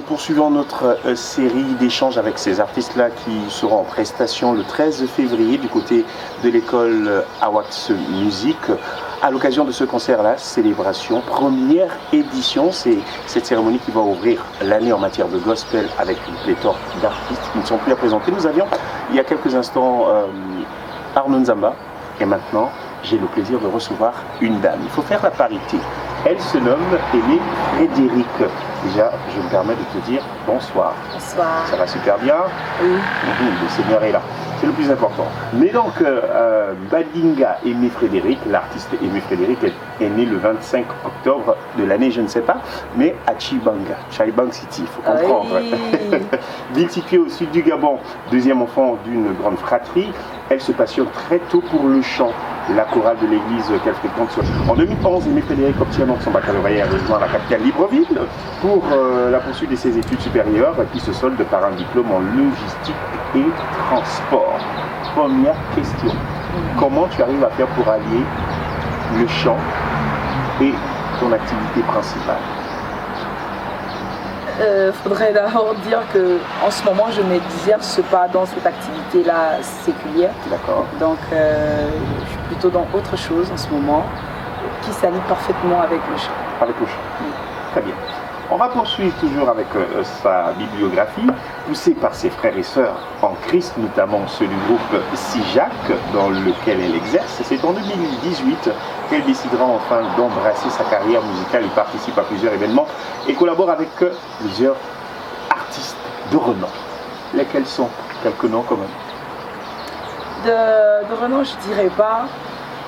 poursuivons notre série d'échanges avec ces artistes-là qui seront en prestation le 13 février du côté de l'école Awax Music. À l'occasion de ce concert-là, célébration, première édition, c'est cette cérémonie qui va ouvrir l'année en matière de gospel avec une pléthore d'artistes qui ne sont plus à présenter. Nous avions il y a quelques instants Arnaud Nzamba et maintenant j'ai le plaisir de recevoir une dame. Il faut faire la parité. Elle se nomme Aimée Frédéric. Déjà, je me permets de te dire bonsoir. Bonsoir. Ça va super bien? Oui. Le Seigneur est là. C'est le plus important. Mais donc, Badinga Aimée Frédéric, l'artiste Aimée Frédéric, est née le 25 octobre de l'année, je ne sais pas, mais à Chibanga, Chaibang City, il faut comprendre. Oui. Ville située au sud du Gabon, deuxième enfant d'une grande fratrie, elle se passionne très tôt pour le chant. La chorale de l'église qu'elle fréquente. En 2011, Aimée Frédéric obtient donc son baccalauréat et rejoint la capitale Libreville pour la poursuite de ses études supérieures qui se soldent par un diplôme en logistique et transport. Première question, comment tu arrives à faire pour allier le chant et ton activité principale? Faudrait d'abord dire que en ce moment je n'exerce pas dans cette activité-là séculière. D'accord. Donc je suis plutôt dans autre chose en ce moment qui s'allie parfaitement avec le chant. Avec le chant. Oui. Très bien. On va poursuivre toujours avec sa bibliographie, poussée par ses frères et sœurs en Christ, notamment ceux du groupe SIJAC, dans lequel elle exerce. C'est en 2018 qu'elle décidera enfin d'embrasser sa carrière musicale. Elle participe à plusieurs événements et collabore avec plusieurs artistes de renom. Lesquels sont? Quelques noms quand même. De renom, je dirais pas.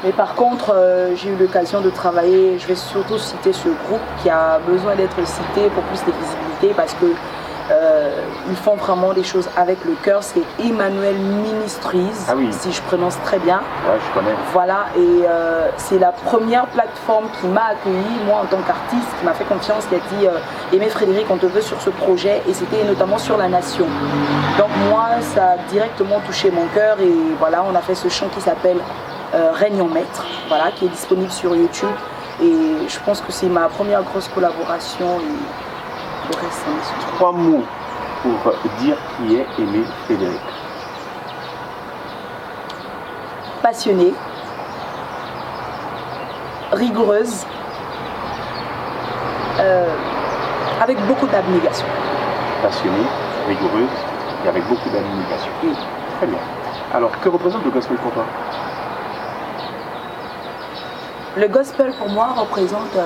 Mais par contre, j'ai eu l'occasion de travailler, je vais surtout citer ce groupe qui a besoin d'être cité pour plus de visibilité parce que ils font vraiment des choses avec le cœur. C'est Emmanuel Ministries, ah oui. Si je prononce très bien. Ouais, je connais. Voilà, et c'est la première plateforme qui m'a accueilli, moi en tant qu'artiste, qui m'a fait confiance, qui a dit Aimée Frédéric, on te veut sur ce projet, et c'était notamment sur la nation. Donc moi, ça a directement touché mon cœur, et voilà, on a fait ce chant qui s'appelle Règne en maître, voilà, qui est disponible sur YouTube. Et je pense que c'est ma première grosse collaboration. Et le reste, c'est 3 mots pour dire qui est Aimée Frédéric. Passionnée, rigoureuse, avec beaucoup d'abnégation. Passionnée, rigoureuse et avec beaucoup d'abnégation. Oui. Très bien. Alors, que représente le gospel pour toi? Le gospel pour moi représente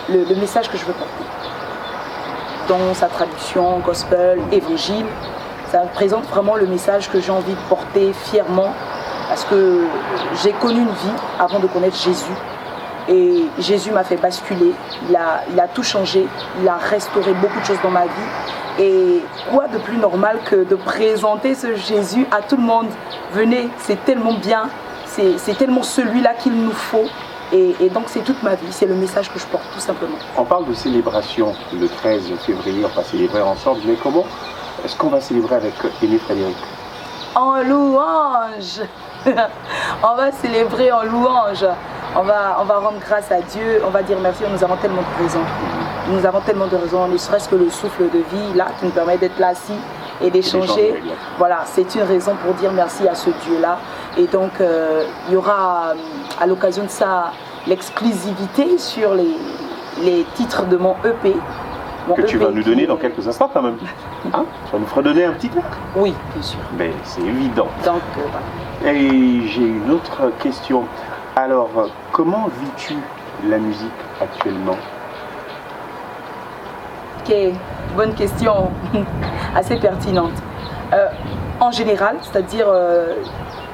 le message que je veux porter. Dans sa traduction gospel, évangile, ça représente vraiment le message que j'ai envie de porter fièrement parce que j'ai connu une vie avant de connaître Jésus et Jésus m'a fait basculer, il a tout changé, il a restauré beaucoup de choses dans ma vie et quoi de plus normal que de présenter ce Jésus à tout le monde. Venez, c'est tellement bien. C'est tellement celui-là qu'il nous faut et donc c'est toute ma vie, c'est le message que je porte tout simplement. On parle de célébration le 13 février, on va célébrer ensemble, mais comment est-ce qu'on va célébrer avec Aimée Frédéric? En louange. On va célébrer en louange, on va rendre grâce à Dieu, on va dire merci, nous avons tellement de raisons. Nous avons tellement de raisons, ne serait-ce que le souffle de vie là qui nous permet d'être là assis et d'échanger. Voilà, c'est une raison pour dire merci à ce Dieu-là. Et donc, il y aura à l'occasion de ça l'exclusivité sur les titres de mon EP. Que tu vas nous donner dans quelques instants quand même. Hein? Tu vas nous fredonner un petit air? Oui, bien sûr. Ben, c'est évident. Donc, voilà. Et j'ai une autre question. Alors, comment vis-tu la musique actuellement? Ok, bonne question, assez pertinente. En général, c'est-à-dire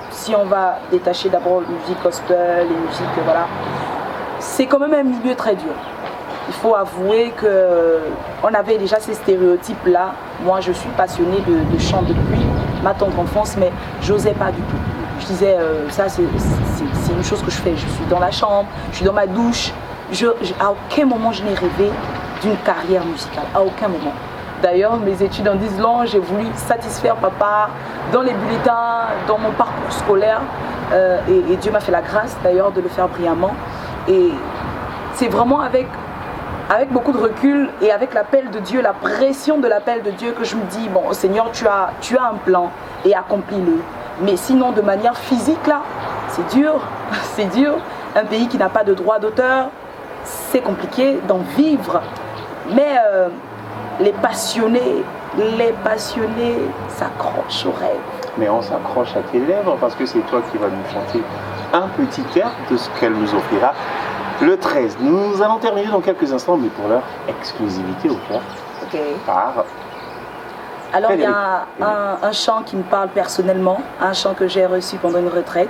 si on va détacher d'abord musique gospel et musique, voilà, c'est quand même un milieu très dur. Il faut avouer qu'on avait déjà ces stéréotypes-là. Moi, je suis passionnée de chant depuis ma tendre enfance, mais j'osais pas du tout. Je disais, ça c'est une chose que je fais. Je suis dans la chambre, je suis dans ma douche. À aucun moment je n'ai rêvé d'une carrière musicale, à aucun moment. D'ailleurs, mes études en 10 langues, j'ai voulu satisfaire papa dans les bulletins, dans mon parcours scolaire. Et Dieu m'a fait la grâce d'ailleurs de le faire brillamment. Et c'est vraiment avec avec beaucoup de recul et avec l'appel de Dieu, la pression de l'appel de Dieu, que je me dis, bon Seigneur, tu as un plan et accomplis-le. Mais sinon, de manière physique, là, c'est dur, c'est dur. Un pays qui n'a pas de droit d'auteur, c'est compliqué d'en vivre. Mais les passionnés s'accrochent aux rêves. Mais on s'accroche à tes lèvres parce que c'est toi qui vas nous chanter un petit air de ce qu'elle nous offrira le 13. Nous allons terminer dans quelques instants, mais pour l'heure, exclusivité au cœur. Ok. Par... Alors il y a un chant qui me parle personnellement, un chant que j'ai reçu pendant une retraite,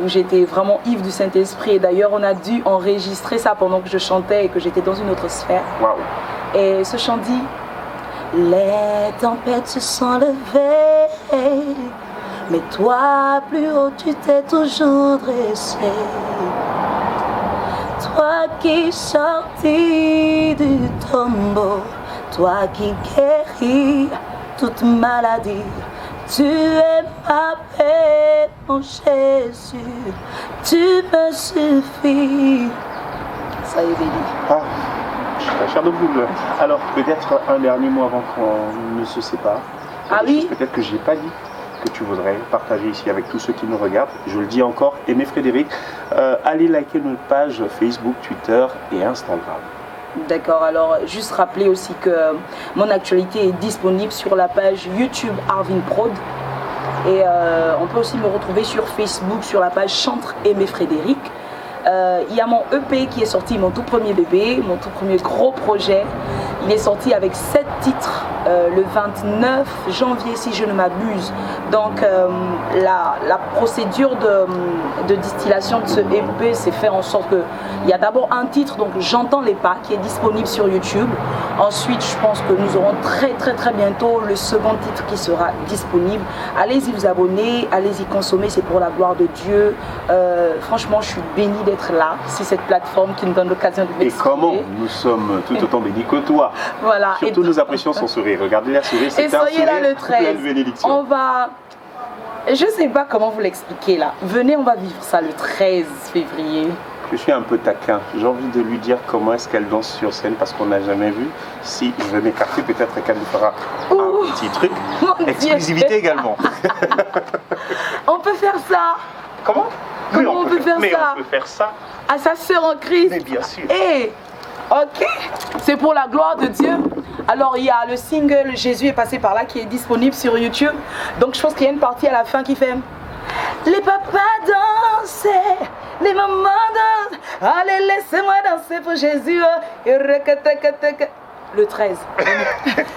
où j'étais vraiment ivre du Saint-Esprit. Et d'ailleurs, on a dû enregistrer ça pendant que je chantais et que j'étais dans une autre sphère. Waouh. Et ce chant dit: les tempêtes se sont levées, mais toi, plus haut, tu t'es toujours dressé. Toi qui sortis du tombeau, toi qui guéris toute maladie, tu es ma paix, mon Jésus, tu me suffis. Ça y est, béni. Ah, je suis la chair de poule. Alors, peut-être un dernier mot avant qu'on ne se sépare. Ah oui. Peut-être que je n'ai pas dit, que tu voudrais partager ici avec tous ceux qui nous regardent. Je le dis encore, Aimé Frédéric, allez liker notre page Facebook, Twitter et Instagram. D'accord, alors juste rappeler aussi que mon actualité est disponible sur la page YouTube Arvin Prod. Et on peut aussi me retrouver sur Facebook sur la page Chantre Aimé Frédéric. Il y a mon EP qui est sorti, mon tout premier bébé, mon tout premier gros projet. Il est sorti avec 7 titres le 29 janvier si je ne m'abuse. Donc la procédure de distillation de ce EP s'est fait en sorte qu'il y a d'abord un titre, donc J'entends les pas, qui est disponible sur YouTube. Ensuite, je pense que nous aurons très bientôt le second titre qui sera disponible. Allez-y vous abonner, allez-y consommer, c'est pour la gloire de Dieu. Franchement, je suis bénie d'être là, c'est cette plateforme qui nous donne l'occasion de m'exprimer. Et comment nous sommes tout autant bénis que toi. Voilà. Surtout nous apprécions son sourire. Regardez la sourire, c'est un sourire. Et soyez là le 13. Plein de bénédictions. On va... Je sais pas comment vous l'expliquer là. Venez, on va vivre ça le 13 février. Je suis un peu taquin. J'ai envie de lui dire comment est-ce qu'elle danse sur scène parce qu'on n'a jamais vu. Si je vais m'écarter, peut-être qu'elle nous fera un petit truc. Exclusivité également. On peut faire ça. Comment? Comment on peut faire ça? On peut faire ça. À sa sœur en Christ. Mais bien sûr. Et ok, c'est pour la gloire de Dieu. Alors il y a le single Jésus est passé par là qui est disponible sur YouTube. Donc je pense qu'il y a une partie à la fin qui fait: les papas dansaient, les mamans dansent, allez laissez-moi danser pour Jésus. Le 13.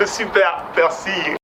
Super, merci.